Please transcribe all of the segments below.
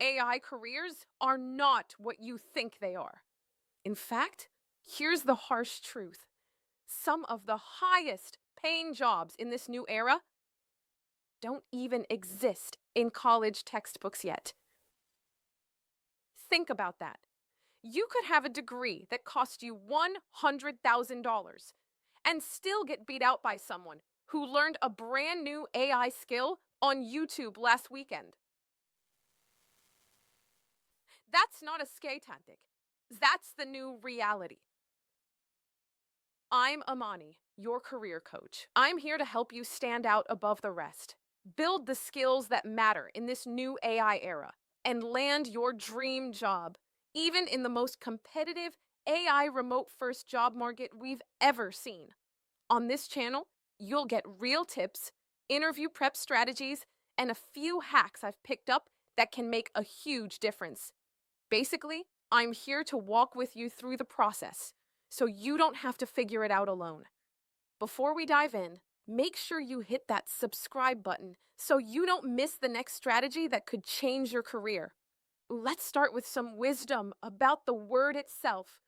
AI careers are not what you think they are. In fact, here's the harsh truth. Some of the highest paying jobs in this new era don't even exist in college textbooks yet. Think about that. You could have a degree that cost you $100,000 and still get beat out by someone who learned a brand new AI skill on YouTube last weekend. That's not a scare tactic. That's the new reality. I'm Imani, your career coach. I'm here to help you stand out above the rest, build the skills that matter in this new AI era, and land your dream job, even in the most competitive AI remote first job market we've ever seen. On this channel, you'll get real tips, interview prep strategies, and a few hacks I've picked up that can make a huge difference. Basically, I'm here to walk with you through the process so you don't have to figure it out alone. Before we dive in, make sure you hit that subscribe button so you don't miss the next strategy that could change your career. Let's start with some wisdom about the word itself.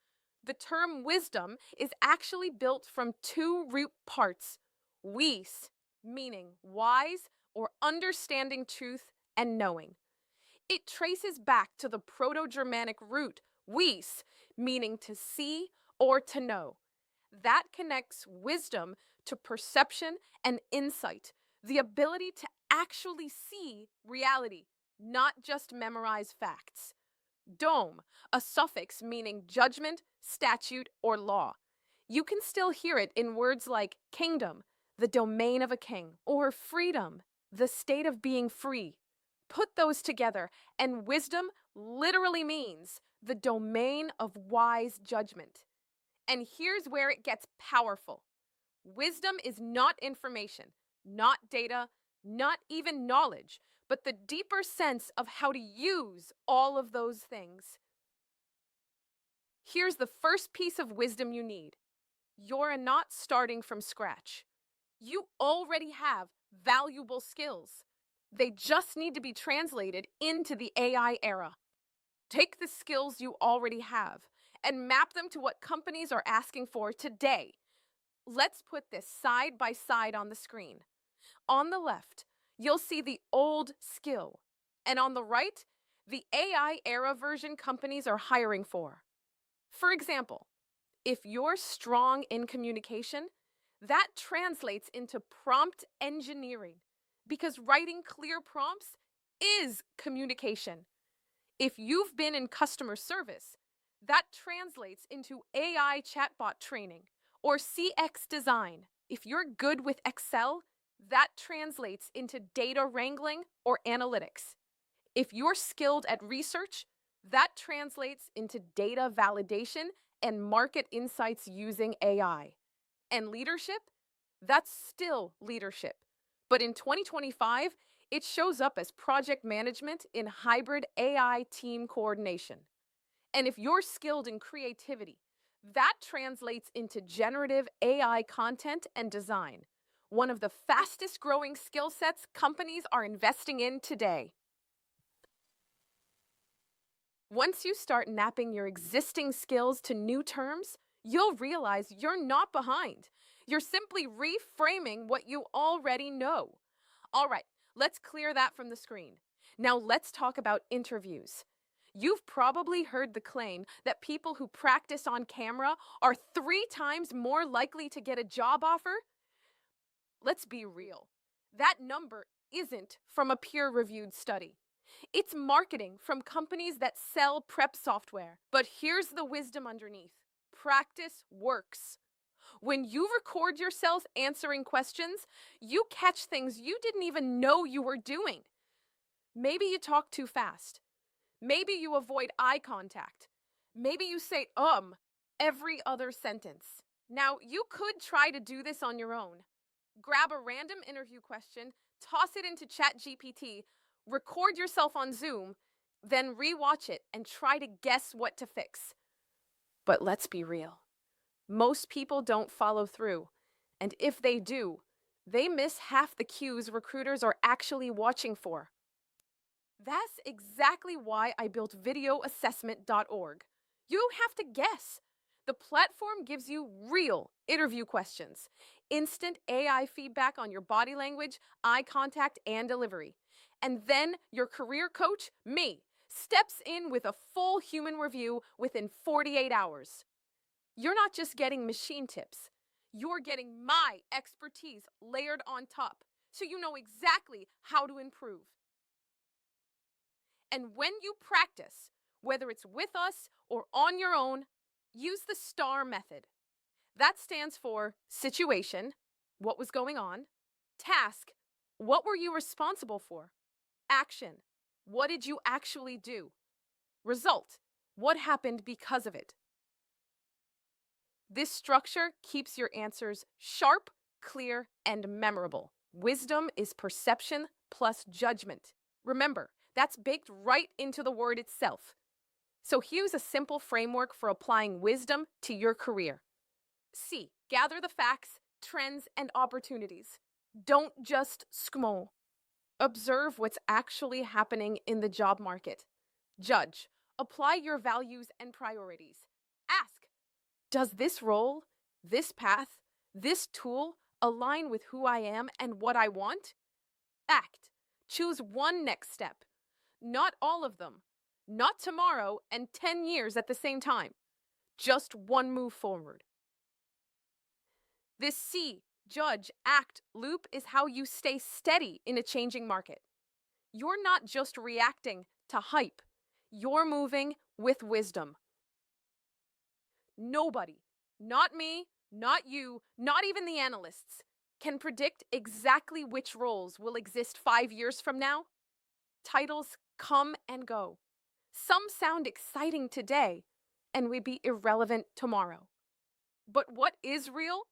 The term wisdom is actually built from two root parts: wis, meaning wise or understanding truth and knowing. It traces back to the Proto-Germanic root vis, meaning to see or to know. That connects wisdom to perception and insight, the ability to actually see reality, not just memorize facts. Dome, a suffix meaning judgment, statute, or law. You can still hear it in words like kingdom, the domain of a king, or freedom, the state of being free. Put those together, and wisdom literally means the domain of wise judgment. And here's where it gets powerful. Wisdom is not information, not data, not even knowledge, but the deeper sense of how to use all of those things. Here's the first piece of wisdom you need. You're not starting from scratch. You already have valuable skills. They just need to be translated into the AI era. Take the skills you already have and map them to what companies are asking for today. Let's put this side by side on the screen. On the left, you'll see the old skill, and on the right, the AI era version companies are hiring for. For example, if you're strong in communication, that translates into prompt engineering, because writing clear prompts is communication. If you've been in customer service, that translates into AI chatbot training or CX design. If you're good with Excel, that translates into data wrangling or analytics. If you're skilled at research, that translates into data validation and market insights using AI. And leadership? That's still leadership. But in 2025, it shows up as project management in hybrid AI team coordination. And if you're skilled in creativity, that translates into generative AI content and design, one of the fastest growing skill sets companies are investing in today. Once you start napping your existing skills to new terms, you'll realize you're not behind. You're simply reframing what you already know. All right, let's clear that from the screen. Now let's talk about interviews. You've probably heard the claim that people who practice on camera are 3 times more likely to get a job offer. Let's be real. That number isn't from a peer-reviewed study. It's marketing from companies that sell prep software. But here's the wisdom underneath. Practice works. When you record yourself answering questions, you catch things you didn't even know you were doing. Maybe you talk too fast. Maybe you avoid eye contact. Maybe you say every other sentence. Now, you could try to do this on your own. Grab a random interview question, toss it into ChatGPT, record yourself on Zoom, then rewatch it and try to guess what to fix. But let's be real. Most people don't follow through, and if they do, they miss half the cues recruiters are actually watching for. That's exactly why I built videoassessment.org. You don't have to guess. The platform gives you real interview questions, instant AI feedback on your body language, eye contact, and delivery. And then your career coach, me, steps in with a full human review within 48 hours. You're not just getting machine tips, you're getting my expertise layered on top, so you know exactly how to improve. And when you practice, whether it's with us or on your own, use the STAR method. That stands for situation, what was going on, task, what were you responsible for, action, what did you actually do, result, what happened because of it. This structure keeps your answers sharp, clear, and memorable. Wisdom is perception plus judgment. Remember, that's baked right into the word itself. So here's a simple framework for applying wisdom to your career. C. Gather the facts, trends, and opportunities. Don't just skim. Observe what's actually happening in the job market. Judge. Apply your values and priorities. Ask, does this role, this path, this tool align with who I am and what I want? Act. Choose one next step, not all of them, not tomorrow and 10 years at the same time. Just one move forward. This see, judge, act loop is how you stay steady in a changing market. You're not just reacting to hype, you're moving with wisdom. Nobody, not me, not you, not even the analysts, can predict exactly which roles will exist 5 years from now. Titles come and go. Some sound exciting today and will be irrelevant tomorrow. But what is real,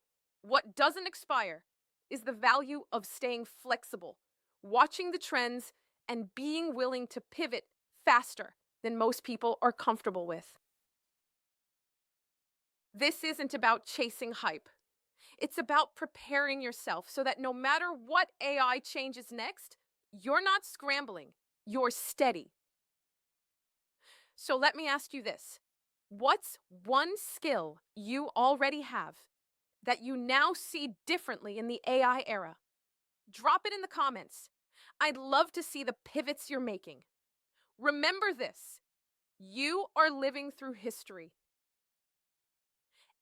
what doesn't expire, is the value of staying flexible, watching the trends, and being willing to pivot faster than most people are comfortable with. This isn't about chasing hype. It's about preparing yourself so that no matter what AI changes next, you're not scrambling, you're steady. So let me ask you this. What's one skill you already have that you now see differently in the AI era? Drop it in the comments. I'd love to see the pivots you're making. Remember this, you are living through history.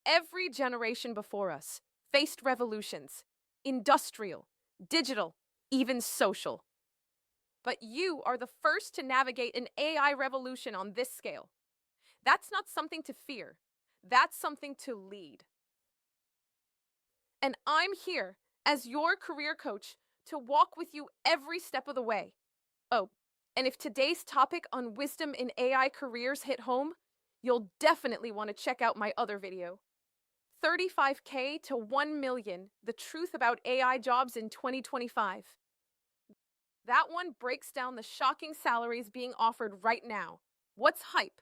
Every generation before us faced revolutions, industrial, digital, even social. But you are the first to navigate an AI revolution on this scale. That's not something to fear. That's something to lead. And I'm here as your career coach to walk with you every step of the way. Oh, and if today's topic on wisdom in AI careers hit home, you'll definitely want to check out my other video. 35K to 1 million, the truth about AI jobs in 2025. That one breaks down the shocking salaries being offered right now. What's hype?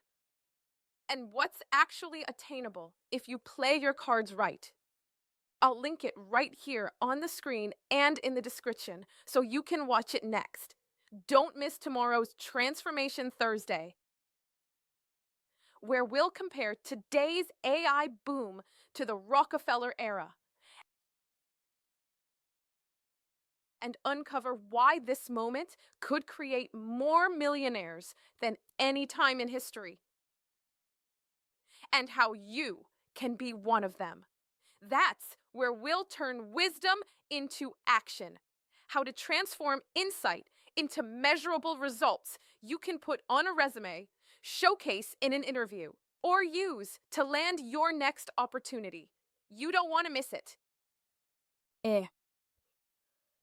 And what's actually attainable if you play your cards right. I'll link it right here on the screen and in the description so you can watch it next. Don't miss tomorrow's Transformation Thursday, where we'll compare today's AI boom to the Rockefeller era and uncover why this moment could create more millionaires than any time in history, and how you can be one of them. That's where we'll turn wisdom into action. How to transform insight into measurable results you can put on a resume, showcase in an interview, or use to land your next opportunity. You don't want to miss it.